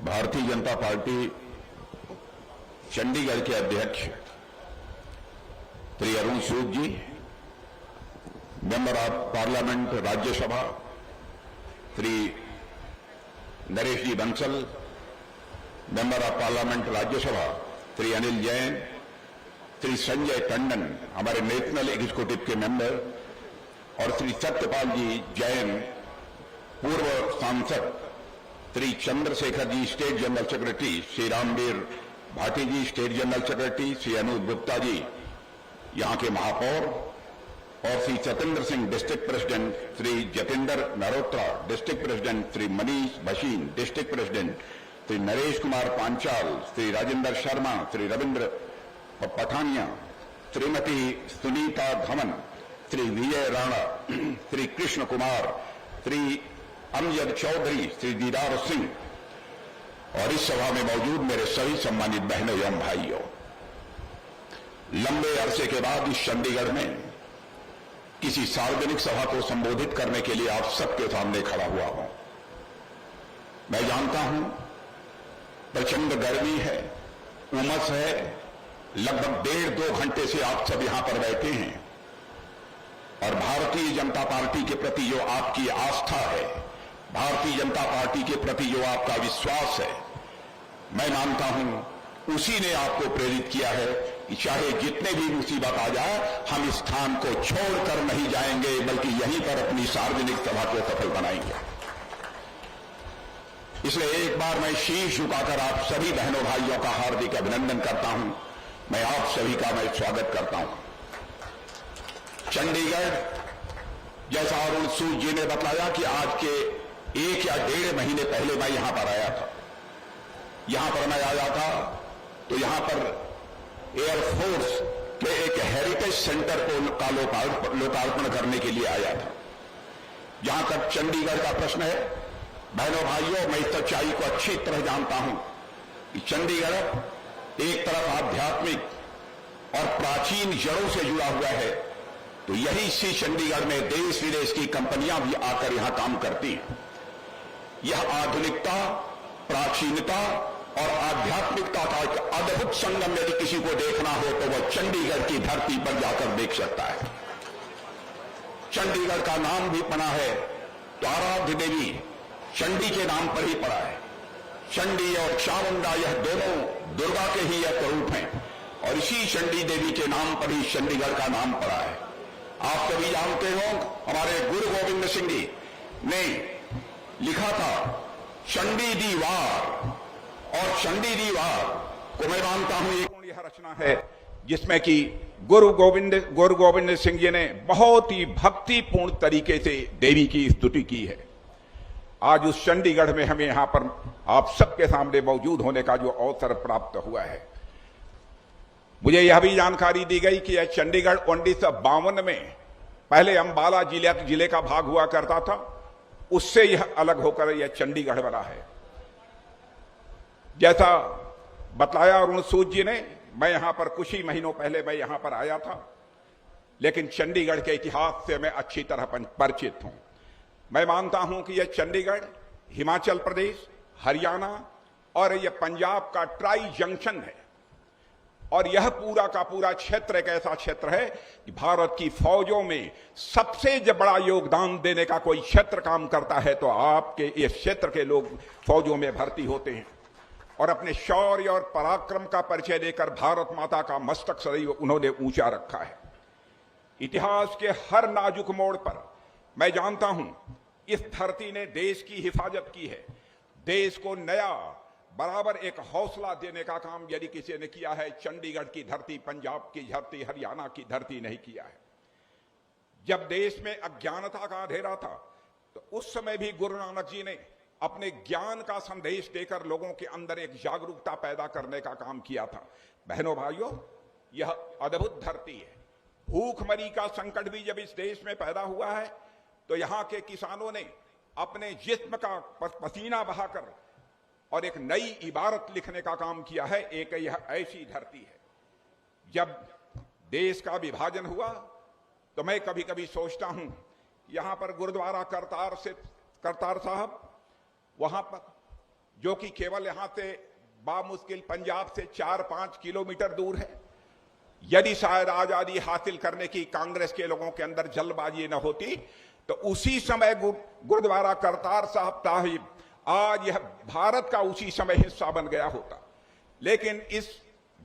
Bharatiya Janata party Chandigarh के अध्यक्ष Shri Arun Sood ji, member of parliament Rajya Sabha Shri Naresh ji Bansal, member of parliament Rajya Sabha Shri Anil Jain, Shri Sanjay Tandon हमारे नेशनल एग्जीक्यूटिव के मेंबर और श्री सत्यपाल जी जैन पूर्व सांसद, Shri Chandrashekhar ji state general secretary, Shri Ramveer Bhati ji state general secretary, Shri Anoop Gupta ji यहां के महापौर और Shri Satendra Singh district president, Shri Jatendra Narotra district president, Shri Manish Bhasin district president, Shri Naresh Kumar Panchal, Shri Rajendra Sharma, Shri Ravindra Pathania, Shrimati Sunita Dhaman, Shri Vijay Rana, Shri Krishna Kumar, Shri Amjad Chaudhary, Shri Didar Singh और इस सभा में मौजूद मेरे सभी सम्मानित बहनों एवं भाइयों, लंबे अरसे के बाद इस चंडीगढ़ में किसी सार्वजनिक सभा को संबोधित करने के लिए आप सबके सामने खड़ा हुआ हूं। मैं जानता हूं प्रचंड गर्मी है, उमस है, लगभग 1.5-2 घंटे से आप सब यहां पर बैठे हैं और भारतीय जनता पार्टी के प्रति जो आपकी आस्था है, भारतीय जनता पार्टी के प्रति जो आपका विश्वास है, मैं मानता हूं उसी ने आपको प्रेरित किया है कि चाहे जितने भी मुसीबत आ जाए हम इस स्थान को छोड़कर नहीं जाएंगे, बल्कि यहीं पर अपनी सार्वजनिक सभा को सफल बनाएंगे। इसलिए एक बार मैं शीश झुकाकर आप सभी बहनों भाइयों का हार्दिक अभिनंदन करता हूं। मैं आप सभी का मैं स्वागत करता हूं। चंडीगढ़, जैसा अरुण सूद जी ने बताया कि आज के 1 या 1.5 महीने पहले मैं यहां पर आया था। यहां पर मैं आया था तो यहां पर एयरफोर्स के एक हेरिटेज सेंटर का लोकार्पण करने के लिए आया था। जहां तक चंडीगढ़ का प्रश्न है, बहनों भाइयों, मैं इस सच्चाई को अच्छी तरह जानता हूं कि चंडीगढ़ एक तरफ आध्यात्मिक और प्राचीन जड़ों से जुड़ा हुआ है, तो यही इसी चंडीगढ़ में देश विदेश की कंपनियां भी आकर यहां काम करती हैं। यह आधुनिकता, प्राचीनता और आध्यात्मिकता का एक अद्भुत संगम यदि किसी को देखना हो तो वह चंडीगढ़ की धरती पर जाकर देख सकता है। चंडीगढ़ का नाम भी पड़ा है तो आराध्य देवी चंडी के नाम पर ही पड़ा है। चंडी और चामुंडा यह दोनों दुर्गा के ही एक रूप हैं और इसी चंडी देवी के नाम पर ही चंडीगढ़ का नाम पड़ा है। आप सभी जानते हो, हमारे गुरु गोविंद सिंह जी ने लिखा था चंडी दीवार, और चंडी दीवार को मैं मानता हूं एक यह रचना है जिसमें कि गुरु गोविंद सिंह जी ने बहुत ही भक्तिपूर्ण तरीके से देवी की स्तुति की है। आज उस चंडीगढ़ में हमें यहां पर आप सबके सामने मौजूद होने का जो अवसर प्राप्त हुआ है, मुझे यह भी जानकारी दी गई कि यह चंडीगढ़ 1952 में पहले अंबाला जिले का भाग हुआ करता था, उससे यह अलग होकर यह चंडीगढ़ बना है। जैसा बतलाया अरुण सूद जी ने, मैं यहां पर कुछ ही महीनों पहले मैं यहां पर आया था, लेकिन चंडीगढ़ के इतिहास से मैं अच्छी तरह परिचित हूं। मैं मानता हूं कि यह चंडीगढ़ हिमाचल प्रदेश, हरियाणा और यह पंजाब का ट्राई जंक्शन है और यह पूरा का पूरा क्षेत्र एक ऐसा क्षेत्र है कि भारत की फौजों में सबसे जब बड़ा योगदान देने का कोई क्षेत्र काम करता है तो आपके इस क्षेत्र के लोग फौजों में भर्ती होते हैं और अपने शौर्य और पराक्रम का परिचय देकर भारत माता का मस्तक सदैव उन्होंने ऊंचा रखा है। इतिहास के हर नाजुक मोड़ पर मैं जानता हूं इस धरती ने देश की हिफाजत की है। देश को नया बराबर एक हौसला देने का काम यदि किसी ने किया है, चंडीगढ़ की धरती, पंजाब की धरती, हरियाणा की धरती नहीं किया है। जब देश में अज्ञानता का अंधेरा था तो उस समय भी गुरु नानक जी ने अपने ज्ञान का संदेश देकर लोगों के अंदर एक जागरूकता पैदा करने का काम किया था। बहनों भाइयों, यह अद्भुत धरती है। भूखमरी का संकट भी जब इस देश में पैदा हुआ है तो यहां के किसानों ने अपने जिस्म का पसीना बहाकर और एक नई इबारत लिखने का काम किया है। एक यह ऐसी धरती है, जब देश का विभाजन हुआ तो मैं कभी कभी सोचता हूं, यहां पर गुरुद्वारा करतार साहब, वहां पर जो कि केवल यहां से बामुश्किल पंजाब से 4-5 किलोमीटर दूर है। यदि शायद आजादी हासिल करने की कांग्रेस के लोगों के अंदर जल्दबाजी न होती तो उसी समय गुरुद्वारा करतार साहिब आज यह भारत का उसी समय हिस्सा बन गया होता। लेकिन इस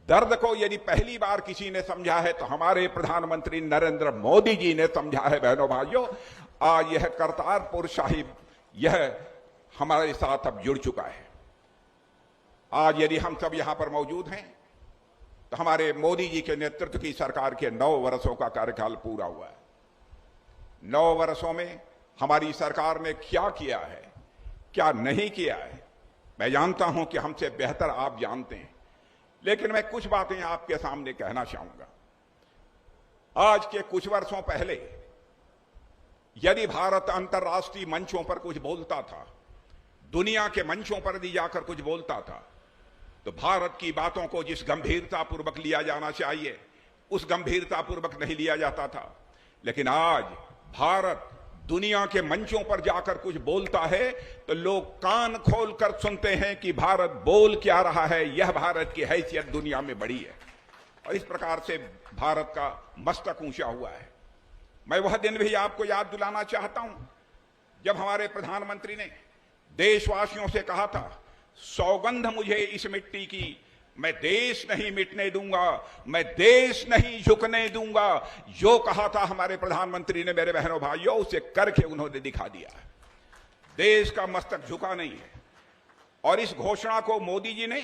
दर्द को यदि पहली बार किसी ने समझा है तो हमारे प्रधानमंत्री नरेंद्र मोदी जी ने समझा है। बहनों भाइयों, आज यह करतारपुर साहिब यह हमारे साथ अब जुड़ चुका है। आज यदि हम सब यहां पर मौजूद हैं तो हमारे मोदी जी के नेतृत्व की सरकार के 9 वर्षों का कार्यकाल पूरा हुआ है। 9 वर्षों में हमारी सरकार ने क्या किया है, क्या नहीं किया है, मैं जानता हूं कि हमसे बेहतर आप जानते हैं, लेकिन मैं कुछ बातें आपके सामने कहना चाहूंगा। आज के कुछ वर्षों पहले यदि भारत अंतर्राष्ट्रीय मंचों पर कुछ बोलता था, दुनिया के मंचों पर भी जाकर कुछ बोलता था, तो भारत की बातों को जिस गंभीरता पूर्वक लिया जाना चाहिए उस गंभीरता पूर्वक नहीं लिया जाता था। लेकिन आज भारत दुनिया के मंचों पर जाकर कुछ बोलता है तो लोग कान खोलकर सुनते हैं कि भारत बोल क्या रहा है, यह भारत की हैसियत दुनिया में बड़ी है। और इस प्रकार से भारत का मस्तक ऊंचा हुआ है। मैं वह दिन भी आपको याद दिलाना चाहता हूं जब हमारे प्रधानमंत्री ने देशवासियों से कहा था, सौगंध मुझे इस मिट्टी की, मैं देश नहीं मिटने दूंगा, मैं देश नहीं झुकने दूंगा। जो कहा था हमारे प्रधानमंत्री ने, मेरे बहनों भाइयों, उसे करके उन्होंने दिखा दिया। देश का मस्तक झुका नहीं है। और इस घोषणा को मोदी जी ने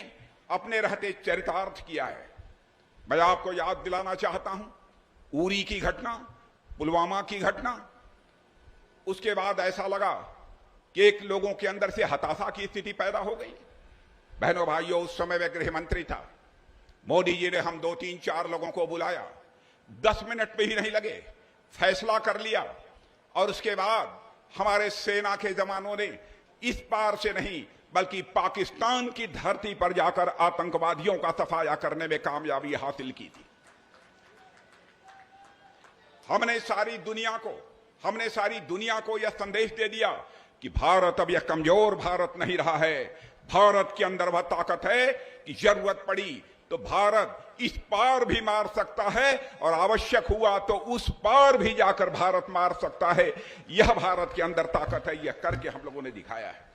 अपने रहते चरितार्थ किया है। मैं आपको याद दिलाना चाहता हूं उरी की घटना, पुलवामा की घटना। उसके बाद ऐसा लगा कि एक लोगों के अंदर से हताशा की स्थिति पैदा हो गई। बहनों भाइयों, उस समय मैं गृह मंत्री था। मोदी जी ने हम 2-3-4 लोगों को बुलाया, 10 मिनट पे ही नहीं लगे, फैसला कर लिया। और उसके बाद हमारे सेना के जवानों ने इस पार से नहीं बल्कि पाकिस्तान की धरती पर जाकर आतंकवादियों का सफाया करने में कामयाबी हासिल की थी। हमने सारी दुनिया को यह संदेश दे दिया कि भारत अब यह कमजोर भारत नहीं रहा है। भारत के अंदर वह ताकत है कि जरूरत पड़ी तो भारत इस पार भी मार सकता है और आवश्यक हुआ तो उस पार भी जाकर भारत मार सकता है। यह भारत के अंदर ताकत है, यह करके हम लोगों ने दिखाया है।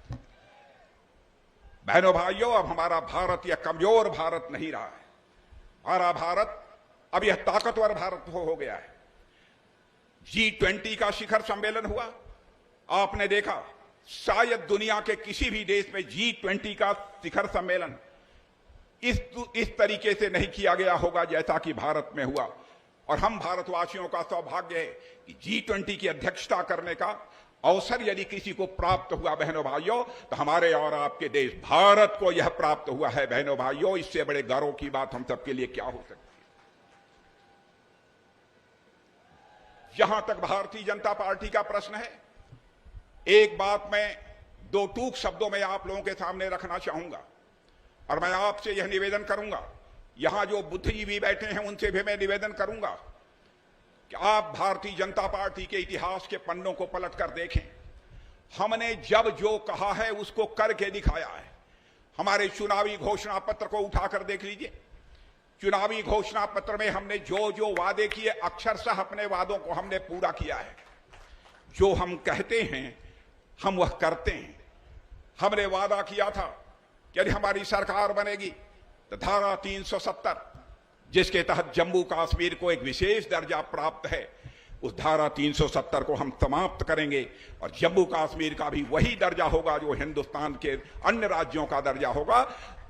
बहनों भाइयों, अब हमारा भारत यह कमजोर भारत नहीं रहा है। हमारा भारत अब यह ताकतवर भारत हो गया है। G20 का शिखर सम्मेलन हुआ, आपने देखा शायद दुनिया के किसी भी देश में G20 का शिखर सम्मेलन इस तरीके से नहीं किया गया होगा जैसा कि भारत में हुआ। और हम भारतवासियों का सौभाग्य है कि G20 की अध्यक्षता करने का अवसर यदि किसी को प्राप्त हुआ, बहनों भाइयों, तो हमारे और आपके देश भारत को यह प्राप्त हुआ है। बहनों भाइयों, इससे बड़े गर्व की बात हम सबके लिए क्या हो सकती है। जहां तक भारतीय जनता पार्टी का प्रश्न है, एक बात मैं 2 टूक शब्दों में आप लोगों के सामने रखना चाहूंगा और मैं आपसे यह निवेदन करूंगा, यहां जो बुद्धिजीवी बैठे हैं उनसे भी मैं निवेदन करूंगा कि आप भारतीय जनता पार्टी के इतिहास के पन्नों को पलट कर देखें। हमने जब जो कहा है उसको करके दिखाया है। हमारे चुनावी घोषणा पत्र को उठाकर देख लीजिए। चुनावी घोषणा पत्र में हमने जो जो वादे किए, अक्षरशः अपने वादों को हमने पूरा किया है। जो हम कहते हैं हम वह करते हैं। हमने वादा किया था कि यदि हमारी सरकार बनेगी तो धारा 370, जिसके तहत जम्मू कश्मीर को एक विशेष दर्जा प्राप्त है, उस धारा 370 को हम समाप्त करेंगे और जम्मू कश्मीर का भी वही दर्जा होगा जो हिंदुस्तान के अन्य राज्यों का दर्जा होगा।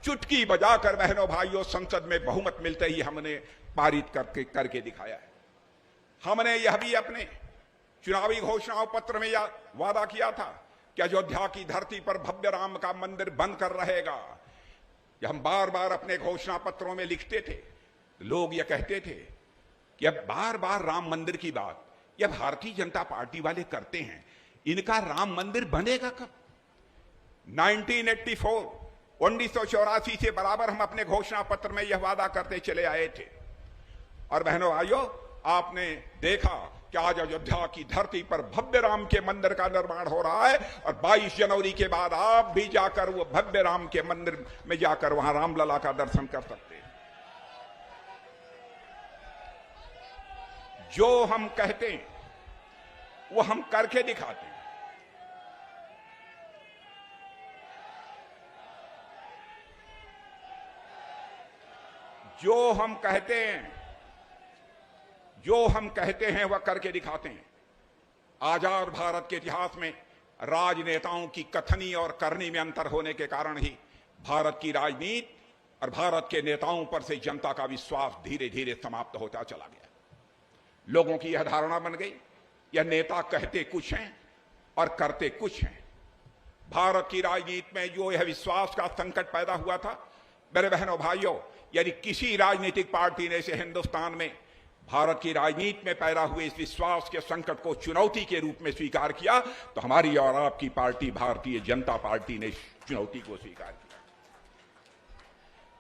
चुटकी बजाकर बहनों भाइयों, संसद में बहुमत मिलते ही हमने पारित करके दिखाया है। हमने यह भी अपने चुनावी घोषणा पत्र में यह वादा किया था कि अयोध्या की धरती पर भव्य राम का मंदिर बनकर रहेगा। यह हम बार बार अपने घोषणा पत्रों में लिखते थे। लोग यह कहते थे कि अब बार बार राम मंदिर की बात यह भारतीय जनता पार्टी वाले करते हैं, इनका राम मंदिर बनेगा कब? 1984 से बराबर हम अपने घोषणा पत्र में यह वादा करते चले आए थे। और बहनों भाइयों, आपने देखा कि आज अयोध्या की धरती पर भव्य राम के मंदिर का निर्माण हो रहा है और 22 जनवरी के बाद आप भी जाकर वो भव्य राम के मंदिर में जाकर वहां रामलला का दर्शन कर सकते हैं। जो हम कहते हैं वो हम करके दिखाते हैं। जो हम कहते हैं वह करके दिखाते हैं। आजाद भारत के इतिहास में राजनेताओं की कथनी और करनी में अंतर होने के कारण ही भारत की राजनीति और भारत के नेताओं पर से जनता का विश्वास धीरे धीरे समाप्त होता चला गया। लोगों की यह धारणा बन गई यह नेता कहते कुछ हैं और करते कुछ हैं। भारत की राजनीति में जो यह विश्वास का संकट पैदा हुआ था, मेरे बहनों भाइयों, यदि किसी राजनीतिक पार्टी ने इसे हिंदुस्तान में भारत की राजनीति में पैदा हुए इस विश्वास के संकट को चुनौती के रूप में स्वीकार किया तो हमारी और आपकी पार्टी भारतीय जनता पार्टी ने चुनौती को स्वीकार किया।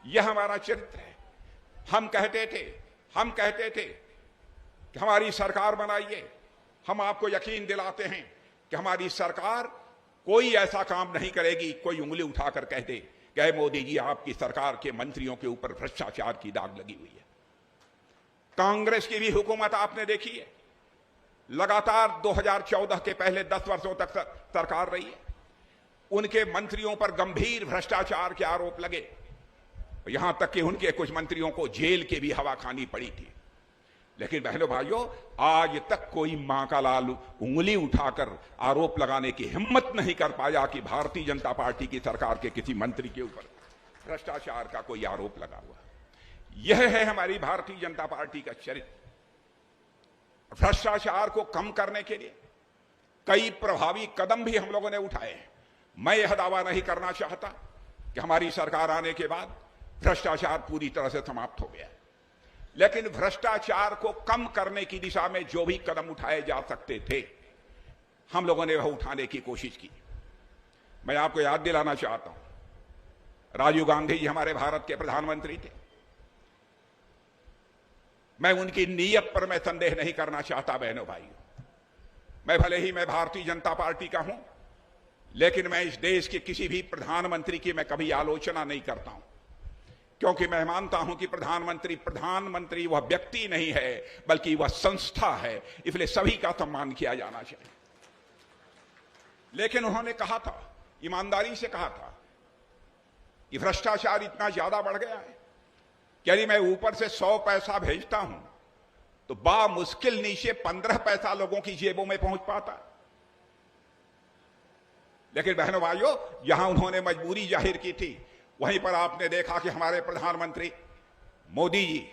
यह हमारा चरित्र है। हम कहते थे कि हमारी सरकार बनाइए। हम आपको यकीन दिलाते हैं कि हमारी सरकार कोई ऐसा काम नहीं करेगी कोई उंगली उठाकर कह दे कि मोदी जी आपकी सरकार के मंत्रियों के ऊपर भ्रष्टाचार की दाग लगी हुई है। कांग्रेस की भी हुकूमत आपने देखी है, लगातार 2014 के पहले 10 वर्षों तक सरकार रही है। उनके मंत्रियों पर गंभीर भ्रष्टाचार के आरोप लगे, यहां तक कि उनके कुछ मंत्रियों को जेल की भी हवा खानी पड़ी थी। लेकिन बहनों भाइयों, आज तक कोई मां का लाल उंगली उठाकर आरोप लगाने की हिम्मत नहीं कर पाया कि भारतीय जनता पार्टी की सरकार के किसी मंत्री के ऊपर भ्रष्टाचार का कोई आरोप लगा हुआ। यह है हमारी भारतीय जनता पार्टी का चरित्र। भ्रष्टाचार को कम करने के लिए कई प्रभावी कदम भी हम लोगों ने उठाए हैं। मैं यह दावा नहीं करना चाहता कि हमारी सरकार आने के बाद भ्रष्टाचार पूरी तरह से समाप्त हो गया, लेकिन भ्रष्टाचार को कम करने की दिशा में जो भी कदम उठाए जा सकते थे हम लोगों ने वह उठाने की कोशिश की। मैं आपको याद दिलाना चाहता हूं, राजीव गांधी जी हमारे भारत के प्रधानमंत्री थे। मैं उनकी नीयत पर मैं संदेह नहीं करना चाहता बहनों भाइयों। मैं भले ही मैं भारतीय जनता पार्टी का हूं, लेकिन मैं इस देश के किसी भी प्रधानमंत्री की मैं कभी आलोचना नहीं करता हूं, क्योंकि मैं मानता हूं कि प्रधानमंत्री वह व्यक्ति नहीं है बल्कि वह संस्था है, इसलिए सभी का सम्मान किया जाना चाहिए। लेकिन उन्होंने कहा था, ईमानदारी से कहा था कि भ्रष्टाचार इतना ज्यादा बढ़ गया है कि यदि मैं ऊपर से 100 पैसा भेजता हूं तो बामुश्किल नीचे 15 पैसा लोगों की जेबों में पहुंच पाता। लेकिन बहनों भाइयों, यहां उन्होंने मजबूरी जाहिर की थी, वहीं पर आपने देखा कि हमारे प्रधानमंत्री मोदी जी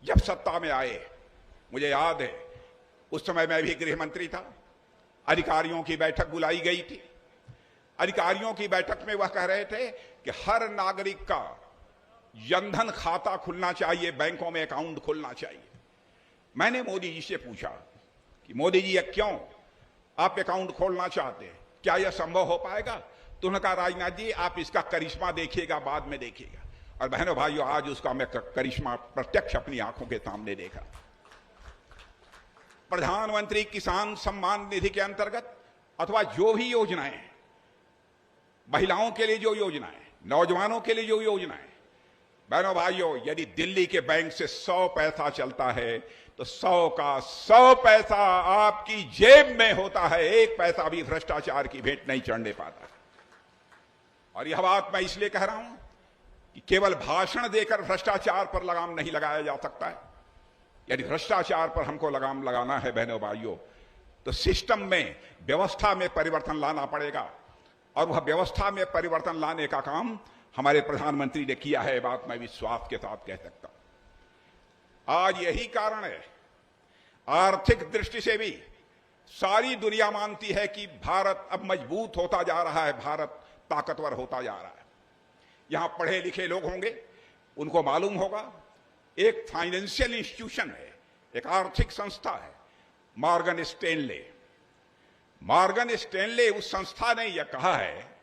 जब सत्ता में आए, मुझे याद है उस समय मैं भी गृह मंत्री था, अधिकारियों की बैठक बुलाई गई थी। अधिकारियों की बैठक में वह कह रहे थे कि हर नागरिक का जनधन खाता खुलना चाहिए, बैंकों में अकाउंट खुलना चाहिए। मैंने मोदी जी से पूछा कि मोदी जी यह क्यों आप अकाउंट खोलना चाहते हैं, क्या यह संभव हो पाएगा? तो उन्होंने कहा, राजनाथ जी आप इसका करिश्मा देखिएगा, बाद में देखिएगा। और बहनों भाइयों, आज उसका मैं करिश्मा प्रत्यक्ष अपनी आंखों के सामने देखा। प्रधानमंत्री किसान सम्मान निधि के अंतर्गत अथवा जो भी योजनाएं, महिलाओं के लिए जो योजनाएं, नौजवानों के लिए जो योजनाएं, बहनों भाइयों, यदि दिल्ली के बैंक से 100 पैसा चलता है तो 100 का 100 पैसा आपकी जेब में होता है। एक पैसा भी भ्रष्टाचार की भेंट नहीं चढ़ने पाता। और यह बात मैं इसलिए कह रहा हूं कि केवल भाषण देकर भ्रष्टाचार पर लगाम नहीं लगाया जा सकता है। यदि भ्रष्टाचार पर हमको लगाम लगाना है बहनों भाइयों, तो सिस्टम में, व्यवस्था में परिवर्तन लाना पड़ेगा। और वह व्यवस्था में परिवर्तन लाने का काम हमारे प्रधानमंत्री ने किया है, बात मैं विश्वास के साथ कह सकता हूं। आज यही कारण है, आर्थिक दृष्टि से भी सारी दुनिया मानती है कि भारत अब मजबूत होता जा रहा है, भारत ताकतवर होता जा रहा है। यहां पढ़े लिखे लोग होंगे, उनको मालूम होगा, एक फाइनेंशियल इंस्टीट्यूशन है, एक आर्थिक संस्था है, मॉर्गन स्टैनले। मॉर्गन स्टैनले उस संस्था ने यह कहा है,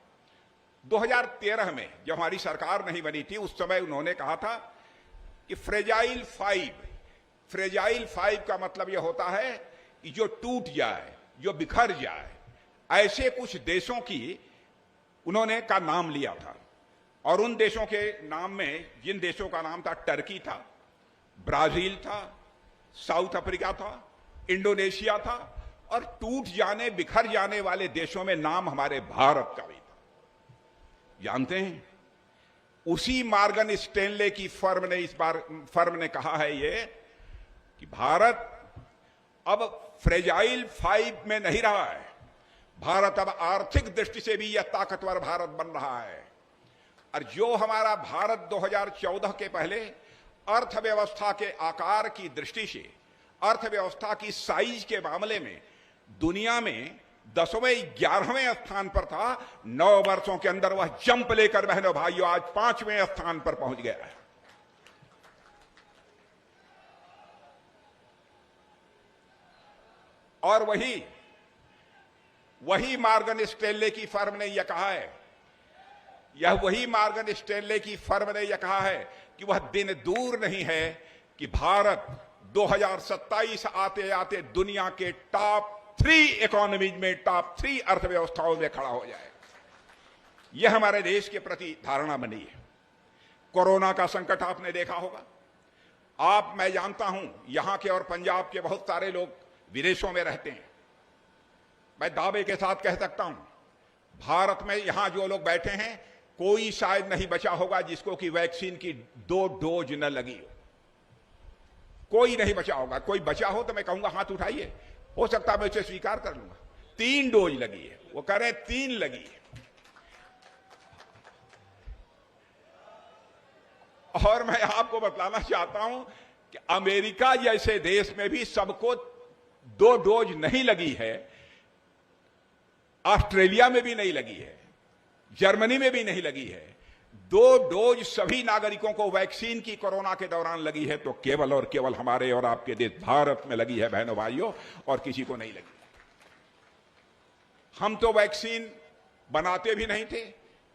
2013 में जब हमारी सरकार नहीं बनी थी, उस समय उन्होंने कहा था कि फ्रेजाइल 5 का मतलब यह होता है कि जो टूट जाए, जो बिखर जाए, ऐसे कुछ देशों की उन्होंने का नाम लिया था। और उन देशों के नाम में, जिन देशों का नाम था, टर्की था, ब्राजील था, साउथ अफ्रीका था, इंडोनेशिया था, और टूट जाने, बिखर जाने वाले देशों में नाम हमारे भारत का भी था। जानते हैं, उसी मॉर्गन स्टैनले की फर्म ने कहा है ये कि भारत अब फ्रेजाइल 5 में नहीं रहा है। भारत अब आर्थिक दृष्टि से भी यह ताकतवर भारत बन रहा है। और जो हमारा भारत 2014 के पहले अर्थव्यवस्था के आकार की दृष्टि से, अर्थव्यवस्था की साइज के मामले में दुनिया में 10वें 11वें स्थान पर था, 9 वर्षों के अंदर वह जंप लेकर बहनों भाइयों आज 5वें स्थान पर पहुंच गया है। और वही मॉर्गन स्टैनले की फर्म ने यह कहा है, वही मॉर्गन स्टैनले की फर्म ने यह कहा है कि वह दिन दूर नहीं है कि भारत 2027 आते आते दुनिया के टॉप 3 इकोनॉमीज में, टॉप 3 अर्थव्यवस्थाओं में खड़ा हो जाए। यह हमारे देश के प्रति धारणा बनी है। कोरोना का संकट आपने देखा होगा। मैं जानता हूं, यहां के और पंजाब के बहुत सारे लोग विदेशों में रहते हैं। मैं दावे के साथ कह सकता हूं, भारत में यहां जो लोग बैठे हैं, कोई शायद नहीं बचा होगा जिसको कि वैक्सीन की 2 डोज न लगी हो। कोई नहीं बचा होगा। कोई बचा हो तो मैं कहूंगा हाथ उठाइए, हो सकता है मैं उसे स्वीकार कर लूंगा। 3 डोज लगी है, वो कह रहे हैं 3 लगी है। और मैं आपको बतलाना चाहता हूं कि अमेरिका जैसे देश में भी सबको 2 डोज नहीं लगी है। ऑस्ट्रेलिया में भी नहीं लगी है, जर्मनी में भी नहीं लगी है। 2 डोज सभी नागरिकों को वैक्सीन की कोरोना के दौरान लगी है, तो केवल और केवल हमारे और आपके देश भारत में लगी है बहनों भाइयों, और किसी को नहीं लगी। हम तो वैक्सीन बनाते भी नहीं थे,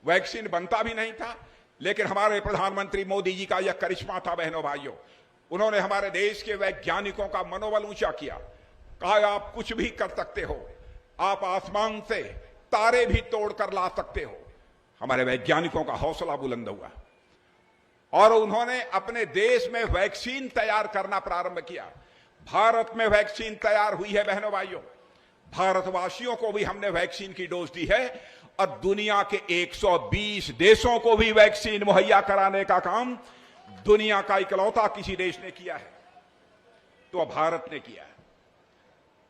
वैक्सीन बनता भी नहीं था, लेकिन हमारे प्रधानमंत्री मोदी जी का यह करिश्मा था बहनों भाइयों। उन्होंने हमारे देश के वैज्ञानिकों का मनोबल ऊंचा किया, कहा आप कुछ भी कर सकते हो, आप आसमान से तारे भी तोड़कर ला सकते हो। हमारे वैज्ञानिकों का हौसला बुलंद हुआ और उन्होंने अपने देश में वैक्सीन तैयार करना प्रारंभ किया। भारत में वैक्सीन तैयार हुई है बहनों भाइयों। भारतवासियों को भी हमने वैक्सीन की डोज दी है और दुनिया के 120 देशों को भी वैक्सीन मुहैया कराने का काम दुनिया का इकलौता किसी देश ने किया है तो भारत ने किया है।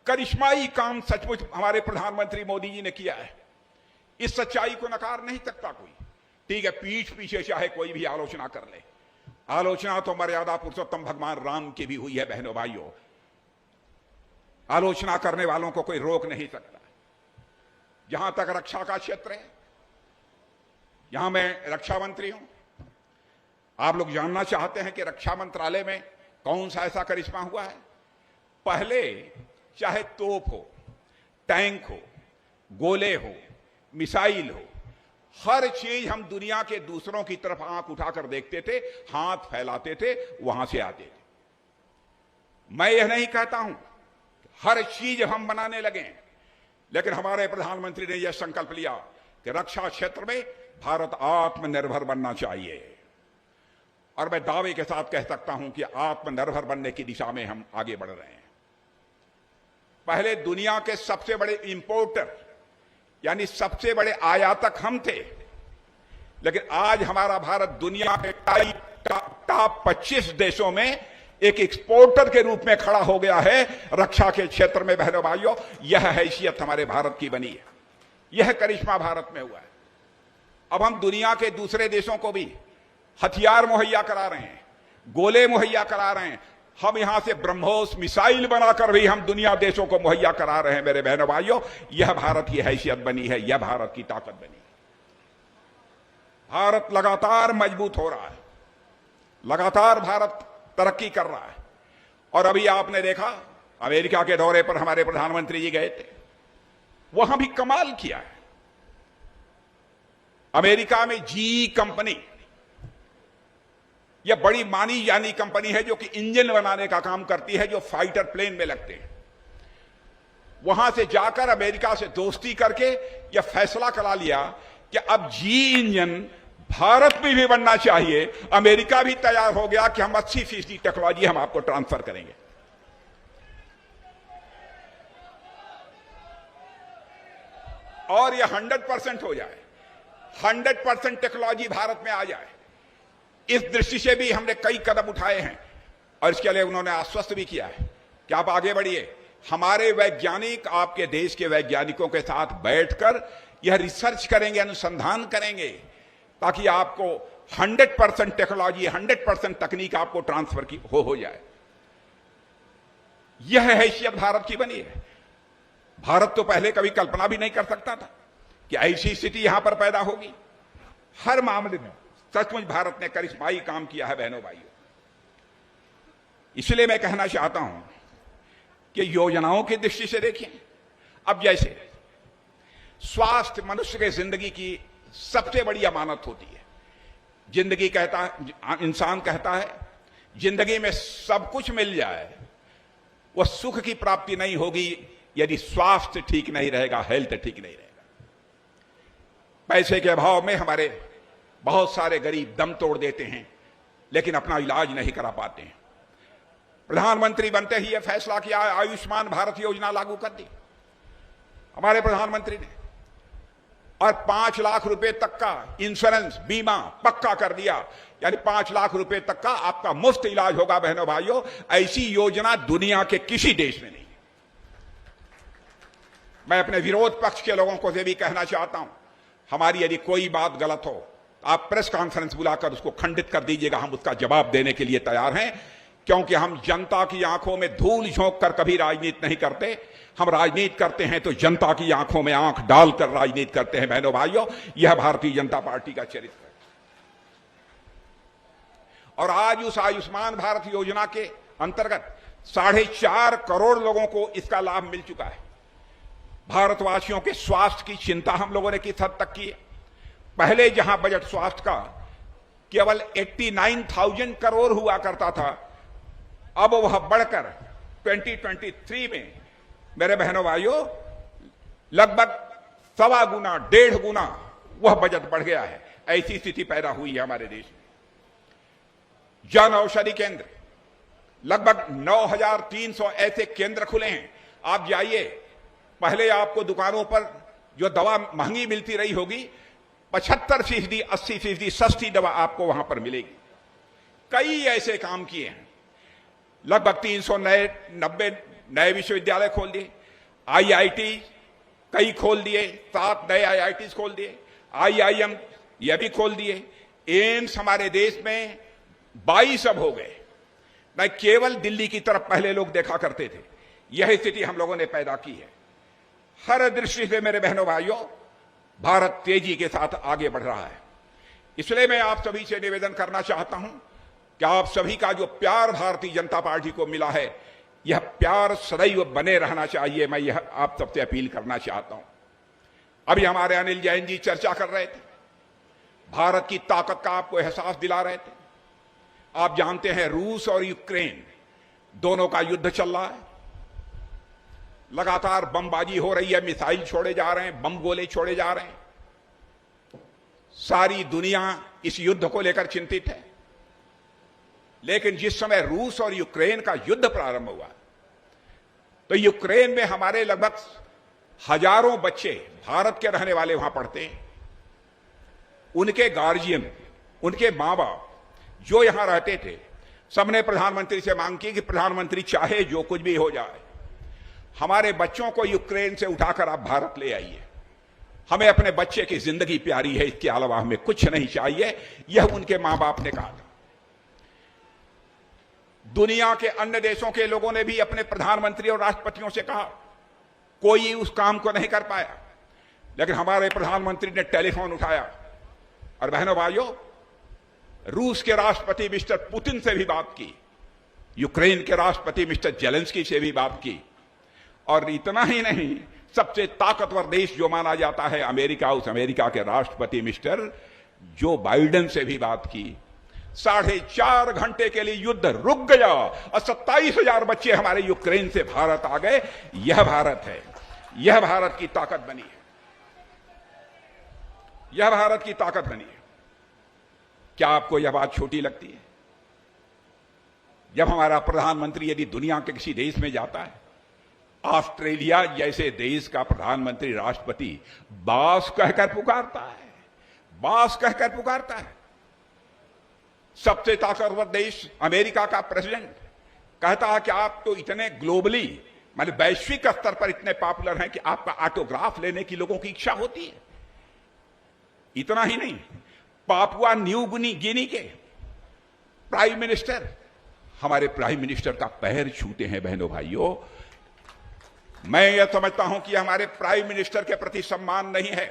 करिश्माई काम सचमुच हमारे प्रधानमंत्री मोदी जी ने किया है। इस सच्चाई को नकार नहीं सकता कोई। ठीक है, पीठ पीछे चाहे कोई भी आलोचना कर ले, आलोचना तो मर्यादा पुरुषोत्तम भगवान राम की भी हुई है बहनों भाइयों। आलोचना करने वालों को कोई रोक नहीं सकता। जहां तक रक्षा का क्षेत्र है, यहां मैं रक्षा मंत्री हूं। आप लोग जानना चाहते हैं कि रक्षा मंत्रालय में कौन सा ऐसा करिश्मा हुआ है। पहले चाहे तोप हो, टैंक हो, गोले हो, मिसाइल हो, हर चीज हम दुनिया के दूसरों की तरफ आंख उठाकर देखते थे, हाथ फैलाते थे, वहां से आते थे। मैं यह नहीं कहता हूं हर चीज हम बनाने लगे, लेकिन हमारे प्रधानमंत्री ने यह संकल्प लिया कि रक्षा क्षेत्र में भारत आत्मनिर्भर बनना चाहिए। और मैं दावे के साथ कह सकता हूं कि आत्मनिर्भर बनने की दिशा में हम आगे बढ़ रहे हैं। पहले दुनिया के सबसे बड़े इंपोर्टर यानी सबसे बड़े आयातक हम थे, लेकिन आज हमारा भारत दुनिया के टॉप 25 देशों में एक एक्सपोर्टर के रूप में खड़ा हो गया है रक्षा के क्षेत्र में बहनों भाइयों। यह हैसियत हमारे भारत की बनी है, यह करिश्मा भारत में हुआ है। अब हम दुनिया के दूसरे देशों को भी हथियार मुहैया करा रहे हैं, गोले मुहैया करा रहे हैं। हम यहां से ब्रह्मोस मिसाइल बनाकर भी हम दुनिया देशों को मुहैया करा रहे हैं मेरे बहनों भाइयों। यह भारत की हैसियत बनी है, यह भारत की ताकत बनी है। भारत लगातार मजबूत हो रहा है, लगातार भारत तरक्की कर रहा है। और अभी आपने देखा अमेरिका के दौरे पर हमारे प्रधानमंत्री जी गए थे, वहां भी कमाल किया है। अमेरिका में जी कंपनी, यह बड़ी मानी जानी कंपनी है जो कि इंजन बनाने का काम करती है, जो फाइटर प्लेन में लगते हैं। वहां से जाकर अमेरिका से दोस्ती करके यह फैसला करा लिया कि अब जी इंजन भारत में भी बनना चाहिए। अमेरिका भी तैयार हो गया कि हम 80% टेक्नोलॉजी हम आपको ट्रांसफर करेंगे। और यह 100% हो जाए, 100% टेक्नोलॉजी भारत में आ जाए। इस दृष्टि से भी हमने कई कदम उठाए हैं और इसके लिए उन्होंने आश्वस्त भी किया है कि आप आगे बढ़िए। हमारे वैज्ञानिक आपके देश के वैज्ञानिकों के साथ बैठकर यह रिसर्च करेंगे, अनुसंधान करेंगे, ताकि आपको 100% टेक्नोलॉजी, 100% तकनीक आपको ट्रांसफर की हो जाए। यह हैसियत भारत की बनी है। भारत तो पहले कभी कल्पना भी नहीं कर सकता था कि ऐसी स्थिति यहां पर पैदा होगी। हर मामले में सचमुच भारत ने करिश्माई काम किया है बहनों भाइयों। इसलिए मैं कहना चाहता हूं कि योजनाओं की दृष्टि से देखिए। अब जैसे स्वास्थ्य मनुष्य के जिंदगी की सबसे बड़ी अमानत होती है। जिंदगी इंसान कहता है जिंदगी में सब कुछ मिल जाए, वह सुख की प्राप्ति नहीं होगी यदि स्वास्थ्य ठीक नहीं रहेगा, हेल्थ ठीक नहीं रहेगा। पैसे के अभाव में हमारे बहुत सारे गरीब दम तोड़ देते हैं, लेकिन अपना इलाज नहीं करा पाते हैं। प्रधानमंत्री बनते ही यह फैसला किया, आयुष्मान भारत योजना लागू कर दी हमारे प्रधानमंत्री ने, और 5 लाख रुपए तक का इंश्योरेंस बीमा पक्का कर दिया। यानी 5 लाख रुपए तक का आपका मुफ्त इलाज होगा बहनों भाइयों। ऐसी योजना दुनिया के किसी देश में नहीं। मैं अपने विरोध पक्ष के लोगों को भी कहना चाहता हूं, हमारी यदि कोई बात गलत हो, आप प्रेस कॉन्फ्रेंस बुलाकर उसको खंडित कर दीजिएगा। हम उसका जवाब देने के लिए तैयार हैं, क्योंकि हम जनता की आंखों में धूल झोंक कर कभी राजनीति नहीं करते। हम राजनीति करते हैं तो जनता की आंखों में आंख डालकर राजनीति करते हैं बहनों भाइयों। यह भारतीय जनता पार्टी का चरित्र है। और आज उस आयुष्मान भारत योजना के अंतर्गत 4.5 करोड़ लोगों को इसका लाभ मिल चुका है। भारतवासियों के स्वास्थ्य की चिंता हम लोगों ने किस हद तक की है। पहले जहां बजट स्वास्थ्य का केवल 89,000 करोड़ हुआ करता था, अब वह बढ़कर 2023 में मेरे बहनों भाइयों लगभग 1.25 गुना 1.5 गुना वह बजट बढ़ गया है। ऐसी स्थिति पैदा हुई है हमारे देश में। जन औषधि केंद्र लगभग 9,300 ऐसे केंद्र खुले हैं। आप जाइए, पहले आपको दुकानों पर जो दवा महंगी मिलती रही होगी, 75%, 80% सस्ती दवा आपको वहां पर मिलेगी। कई ऐसे काम किए हैं। लगभग 390 नए विश्वविद्यालय खोल दिए, IIT कई खोल दिए, 7 नए IITs खोल दिए, IIM यह भी खोल दिए। एम्स हमारे देश में 22 अब हो गए। न केवल दिल्ली की तरफ पहले लोग देखा करते थे। यह स्थिति हम लोगों ने पैदा की है। हर दृष्टि से मेरे बहनों भाइयों भारत तेजी के साथ आगे बढ़ रहा है। इसलिए मैं आप सभी से निवेदन करना चाहता हूं कि आप सभी का जो प्यार भारतीय जनता पार्टी को मिला है, यह प्यार सदैव बने रहना चाहिए। मैं यह आप सबसे अपील करना चाहता हूं। अभी हमारे अनिल जैन जी चर्चा कर रहे थे, भारत की ताकत का आपको एहसास दिला रहे थे। आप जानते हैं रूस और यूक्रेन दोनों का युद्ध चल रहा है। लगातार बमबाजी हो रही है, मिसाइल छोड़े जा रहे हैं, बम गोले छोड़े जा रहे हैं। सारी दुनिया इस युद्ध को लेकर चिंतित है। लेकिन जिस समय रूस और यूक्रेन का युद्ध प्रारंभ हुआ, तो यूक्रेन में हमारे लगभग हजारों बच्चे भारत के रहने वाले वहां पढ़ते हैं। उनके गार्जियन, उनके मां बाप जो यहां रहते थे, सबने प्रधानमंत्री से मांग की कि प्रधानमंत्री चाहे जो कुछ भी हो जाए, हमारे बच्चों को यूक्रेन से उठाकर आप भारत ले आइए। हमें अपने बच्चे की जिंदगी प्यारी है, इसके अलावा हमें कुछ नहीं चाहिए। यह उनके मां बाप ने कहा था। दुनिया के अन्य देशों के लोगों ने भी अपने प्रधानमंत्री और राष्ट्रपतियों से कहा, कोई उस काम को नहीं कर पाया। लेकिन हमारे प्रधानमंत्री ने टेलीफोन उठाया और बहनों भाइयों, रूस के राष्ट्रपति मिस्टर पुतिन से भी बात की, यूक्रेन के राष्ट्रपति मिस्टर जेलेंस्की से भी बात की, और इतना ही नहीं, सबसे ताकतवर देश जो माना जाता है अमेरिका, उस अमेरिका के राष्ट्रपति मिस्टर जो बाइडेन से भी बात की। 4.5 घंटे के लिए युद्ध रुक गया और 27,000 बच्चे हमारे यूक्रेन से भारत आ गए। यह भारत है। यह भारत की ताकत बनी है, यह भारत की ताकत बनी है। क्या आपको यह बात छोटी लगती है? जब हमारा प्रधानमंत्री यदि दुनिया के किसी देश में जाता है, ऑस्ट्रेलिया जैसे देश का प्रधानमंत्री राष्ट्रपति बॉस कहकर पुकारता है, बॉस कहकर पुकारता है। सबसे ताकतवर देश अमेरिका का प्रेसिडेंट कहता है कि आप तो इतने ग्लोबली मतलब वैश्विक स्तर पर इतने पॉपुलर हैं कि आपका ऑटोग्राफ लेने की लोगों की इच्छा होती है। इतना ही नहीं, पापुआ न्यू गिनी के प्राइम मिनिस्टर हमारे प्राइम मिनिस्टर का पैर छूते हैं। बहनों भाइयों, मैं यह समझता हूं कि हमारे प्राइम मिनिस्टर के प्रति सम्मान नहीं है,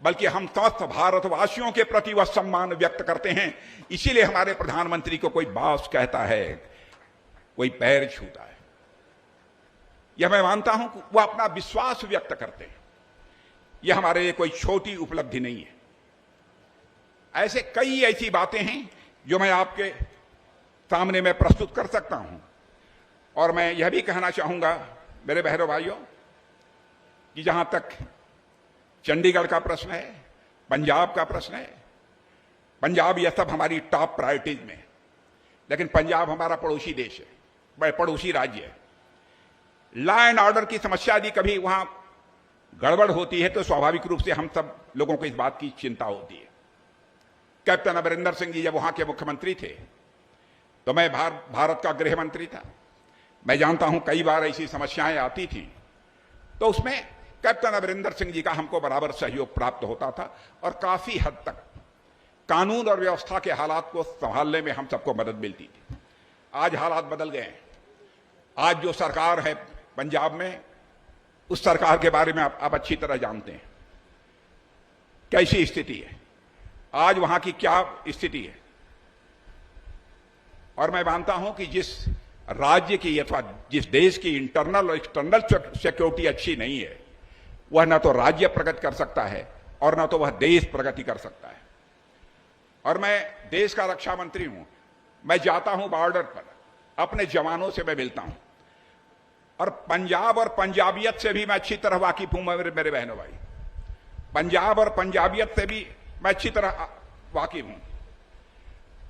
बल्कि हम समस्त भारतवासियों के प्रति वह सम्मान व्यक्त करते हैं। इसीलिए हमारे प्रधानमंत्री को कोई बॉस कहता है, कोई पैर छूता है। यह मैं मानता हूं कि वह अपना विश्वास व्यक्त करते हैं। यह हमारे लिए कोई छोटी उपलब्धि नहीं है। ऐसे कई ऐसी बातें हैं जो मैं आपके सामने में प्रस्तुत कर सकता हूं। और मैं यह भी कहना चाहूंगा मेरे बहनों भाइयों कि जहां तक चंडीगढ़ का प्रश्न है, पंजाब का प्रश्न है, पंजाब यह सब हमारी टॉप प्रायोरिटीज में है। लेकिन पंजाब हमारा पड़ोसी देश है, पड़ोसी राज्य है। लॉ एंड ऑर्डर की समस्या यदि कभी वहां गड़बड़ होती है तो स्वाभाविक रूप से हम सब लोगों को इस बात की चिंता होती है। कैप्टन अमरिंदर सिंह जी जब वहां के मुख्यमंत्री थे तो मैं भारत का गृह मंत्री था। मैं जानता हूं कई बार ऐसी समस्याएं आती थी तो उसमें कैप्टन अमरिंदर सिंह जी का हमको बराबर सहयोग प्राप्त होता था और काफी हद तक कानून और व्यवस्था के हालात को संभालने में हम सबको मदद मिलती थी। आज हालात बदल गए हैं। आज जो सरकार है पंजाब में, उस सरकार के बारे में आप अच्छी तरह जानते हैं कैसी स्थिति है, आज वहां की क्या स्थिति है। और मैं मानता हूं कि जिस राज्य की अथवा जिस देश की इंटरनल और एक्सटर्नल सिक्योरिटी अच्छी नहीं है, वह ना तो राज्य प्रगति कर सकता है और ना तो वह देश प्रगति कर सकता है। और मैं देश का रक्षा मंत्री हूं, मैं जाता हूं बॉर्डर पर, अपने जवानों से मैं मिलता हूं और पंजाब और पंजाबियत से भी मैं अच्छी तरह वाकिफ हूं। मेरे बहनों भाई, पंजाब और पंजाबियत से भी मैं अच्छी तरह वाकिफ हूं।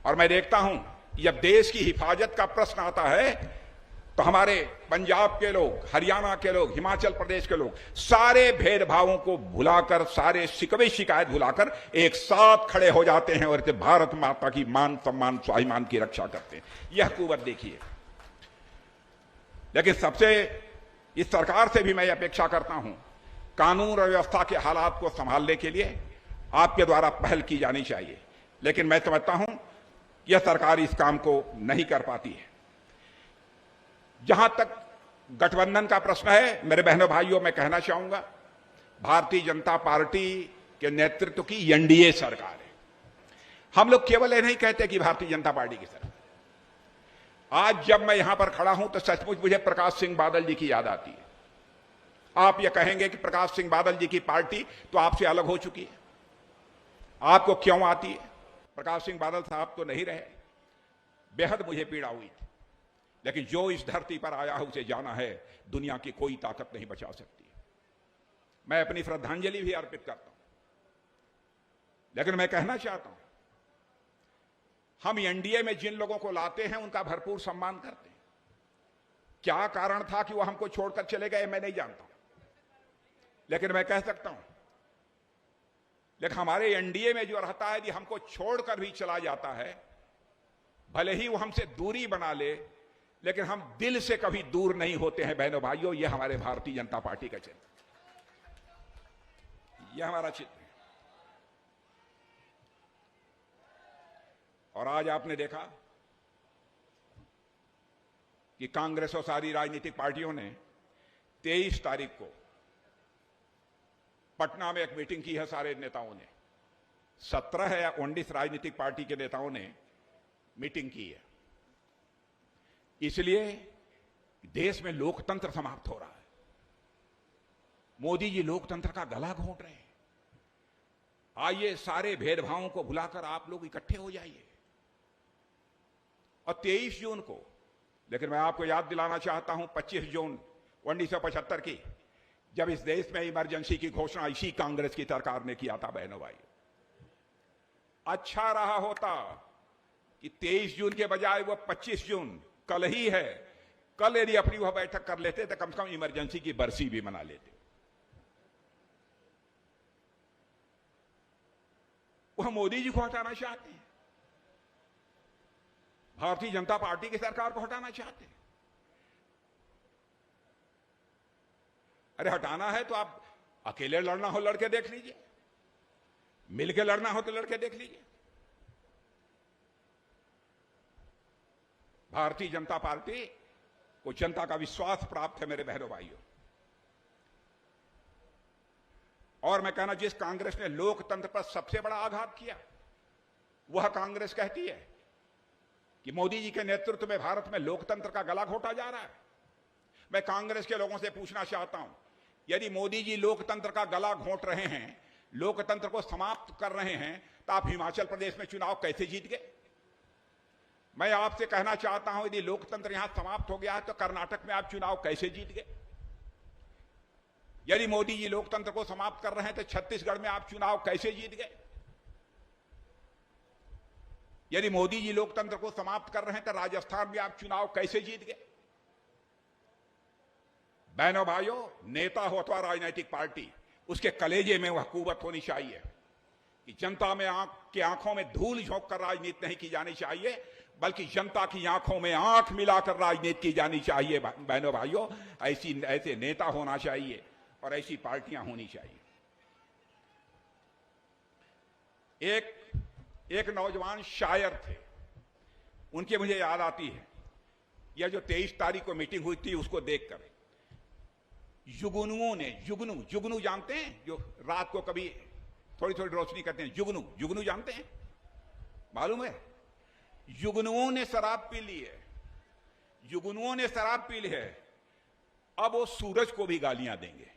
और मैं देखता हूं जब देश की हिफाजत का प्रश्न आता है तो हमारे पंजाब के लोग, हरियाणा के लोग, हिमाचल प्रदेश के लोग सारे भेदभावों को भुलाकर, सारे शिकवे शिकायत भुलाकर एक साथ खड़े हो जाते हैं और भारत माता की मान सम्मान स्वाभिमान की रक्षा करते हैं। यह कुवत देखिए। लेकिन सबसे इस सरकार से भी मैं अपेक्षा करता हूं, कानून और व्यवस्था के हालात को संभालने के लिए आपके द्वारा पहल की जानी चाहिए। लेकिन मैं समझता हूं यह सरकार इस काम को नहीं कर पाती है। जहां तक गठबंधन का प्रश्न है, मेरे बहनों भाइयों, मैं कहना चाहूंगा भारतीय जनता पार्टी के नेतृत्व की एनडीए सरकार है। हम लोग केवल यह नहीं कहते कि भारतीय जनता पार्टी की सरकार। आज जब मैं यहां पर खड़ा हूं तो सचमुच मुझे प्रकाश सिंह बादल जी की याद आती है। आप यह कहेंगे कि प्रकाश सिंह बादल जी की पार्टी तो आपसे अलग हो चुकी है, आपको क्यों आती है? प्रकाश सिंह बादल साहब तो नहीं रहे, बेहद मुझे पीड़ा हुई थी। लेकिन जो इस धरती पर आया है उसे जाना है, दुनिया की कोई ताकत नहीं बचा सकती। मैं अपनी श्रद्धांजलि भी अर्पित करता हूं। लेकिन मैं कहना चाहता हूं, हम एनडीए में जिन लोगों को लाते हैं उनका भरपूर सम्मान करते हैं। क्या कारण था कि वो हमको छोड़कर चले गए, मैं नहीं जानता, लेकिन मैं कह सकता हूं, लेकिन हमारे एनडीए में जो रहता है, यदि हमको छोड़कर भी चला जाता है, भले ही वो हमसे दूरी बना ले, लेकिन हम दिल से कभी दूर नहीं होते हैं। बहनों भाइयों, यह हमारे भारतीय जनता पार्टी का चिन्ह, यह हमारा चिन्ह है। और आज आपने देखा कि कांग्रेस और सारी राजनीतिक पार्टियों ने 23 तारीख को पटना में एक मीटिंग की है। सारे नेताओं ने, 17 या 19 राजनीतिक पार्टी के नेताओं ने मीटिंग की है। इसलिए देश में लोकतंत्र समाप्त हो रहा है। मोदी जी लोकतंत्र का गला घोंट रहे हैं। आइए सारे भेदभावों को भुलाकर आप लोग इकट्ठे हो जाइए। और 23 जून को, लेकिन मैं आपको याद दिलाना चाहता हूं 25 जून 1975 की, जब इस देश में इमरजेंसी की घोषणा इसी कांग्रेस की सरकार ने किया था बहनों भाई। अच्छा रहा होता कि 23 जून के बजाय वो 25 जून कल ही है, कल यदि अपनी वह बैठक कर लेते तो कम से कम इमरजेंसी की बरसी भी मना लेते। वह मोदी जी को हटाना चाहते हैं, भारतीय जनता पार्टी की सरकार को हटाना चाहते हैं। अरे हटाना है तो आप अकेले लड़ना हो लड़के देख लीजिए, मिलके लड़ना हो तो लड़के देख लीजिए। भारतीय जनता पार्टी को जनता का विश्वास प्राप्त है मेरे बहनों भाइयों। और मैं कहना, जिस कांग्रेस ने लोकतंत्र पर सबसे बड़ा आघात किया, वह कांग्रेस कहती है कि मोदी जी के नेतृत्व में भारत में लोकतंत्र का गला घोटा जा रहा है। मैं कांग्रेस के लोगों से पूछना चाहता हूं, यदि मोदी जी लोकतंत्र का गला घोंट रहे हैं, लोकतंत्र को समाप्त कर रहे हैं, तो आप हिमाचल प्रदेश में चुनाव कैसे जीत गए? मैं आपसे कहना चाहता हूं, यदि लोकतंत्र यहां समाप्त हो गया है तो कर्नाटक में आप चुनाव कैसे जीत गए? यदि मोदी जी लोकतंत्र को समाप्त कर रहे हैं तो छत्तीसगढ़ में आप चुनाव कैसे जीत गए? यदि मोदी जी लोकतंत्र को समाप्त कर रहे हैं तो राजस्थान में आप चुनाव कैसे जीत गए? बहनों भाइयों, नेता हो अथवा राजनीतिक पार्टी, उसके कलेजे में वह कुवत होनी चाहिए कि जनता में की आंखों में धूल झोंक कर राजनीति नहीं की जानी चाहिए, बल्कि जनता की आंखों में आंख मिलाकर राजनीति की जानी चाहिए। बहनों भाइयों, ऐसे नेता होना चाहिए और ऐसी पार्टियां होनी चाहिए। एक नौजवान शायर थे, उनकी मुझे याद आती है, यह जो 23 तारीख को मीटिंग हुई थी उसको देखकर जुगनुओं ने, जुगनू जानते हैं, जो रात को कभी थोड़ी थोड़ी रोशनी करते हैं, जुगनू जानते हैं, मालूम है? जुगनुओं ने शराब पी ली है, जुगनुओं ने शराब पी ली है, अब वो सूरज को भी गालियां देंगे।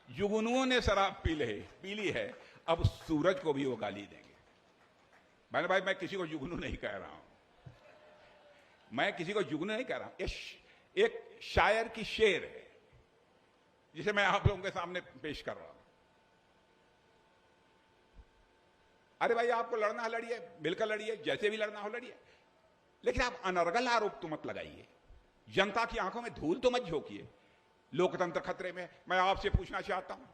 जुगनुओं ने शराब पी ली है, अब सूरज को भी वो गाली देंगे। मैंने भाई, मैं किसी को जुगनू नहीं कह रहा हूं, मैं किसी को जुगनू नहीं कह रहा हूं। एक शायर की शेर है जिसे मैं आप लोगों के सामने पेश कर रहा हूं। अरे भाई, आपको लड़ना है लड़िए, मिलकर लड़िए, जैसे भी लड़ना हो लड़िए, लेकिन आप अनर्गल आरोप तो मत लगाइए, जनता की आंखों में धूल तो मत झोंकिए। लोकतंत्र खतरे में। मैं आपसे पूछना चाहता हूं,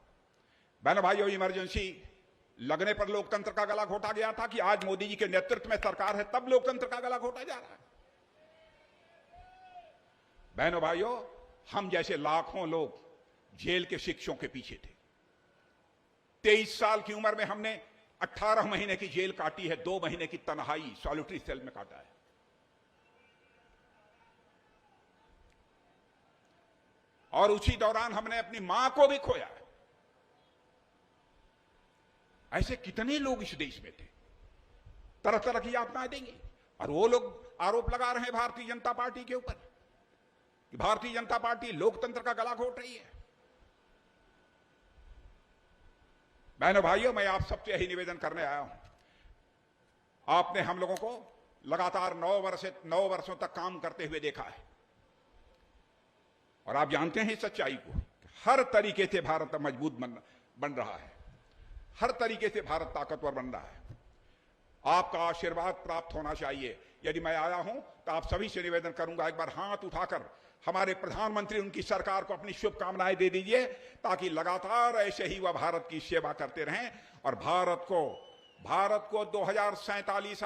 बहनों भाइयों, इमरजेंसी लगने पर लोकतंत्र का गला घोटा गया था कि आज मोदी जी के नेतृत्व में सरकार है तब लोकतंत्र का गला घोटा जा रहा है? बहनों भाइयों, हम जैसे लाखों लोग जेल के शिक्षों के पीछे थे। 23 साल की उम्र में हमने 18 महीने की जेल काटी है, 2 महीने की तन्हाई सॉलिटरी सेल में काटा है। और उसी दौरान हमने अपनी मां को भी खोया है। ऐसे कितने लोग इस देश में थे, तरह तरह की यातनाएं देंगे। और वो लोग आरोप लगा रहे हैं भारतीय जनता पार्टी के ऊपर कि भारतीय जनता पार्टी लोकतंत्र का गला घोट रही है। बहनों भाइयों, मैं आप सबसे यही निवेदन करने आया हूं। आपने हम लोगों को लगातार 9 वर्षों तक काम करते हुए देखा है, और आप जानते हैं सच्चाई को। हर तरीके से भारत मजबूत बन रहा है, हर तरीके से भारत ताकतवर बन रहा है। आपका आशीर्वाद प्राप्त होना चाहिए। यदि मैं आया हूं तो आप सभी से निवेदन करूंगा, एक बार हाथ उठाकर हमारे प्रधानमंत्री, उनकी सरकार को अपनी शुभकामनाएं दे दीजिए, ताकि लगातार ऐसे ही वह भारत की सेवा करते रहें और भारत को 2047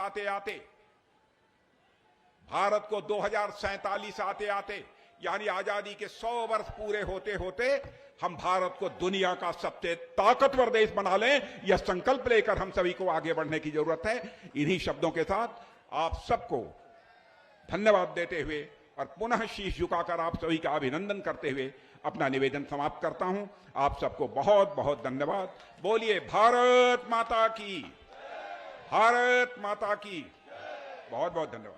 आते यानी आजादी के 100 वर्ष पूरे होते होते हम भारत को दुनिया का सबसे ताकतवर देश बना लें, यह संकल्प लेकर हम सभी को आगे बढ़ने की जरूरत है। इन्हीं शब्दों के साथ आप सबको धन्यवाद देते हुए और पुनः शीश झुकाकर आप सभी का अभिनंदन करते हुए अपना निवेदन समाप्त करता हूं। आप सबको बहुत बहुत धन्यवाद। बोलिए भारत माता की, भारत माता की। बहुत बहुत धन्यवाद।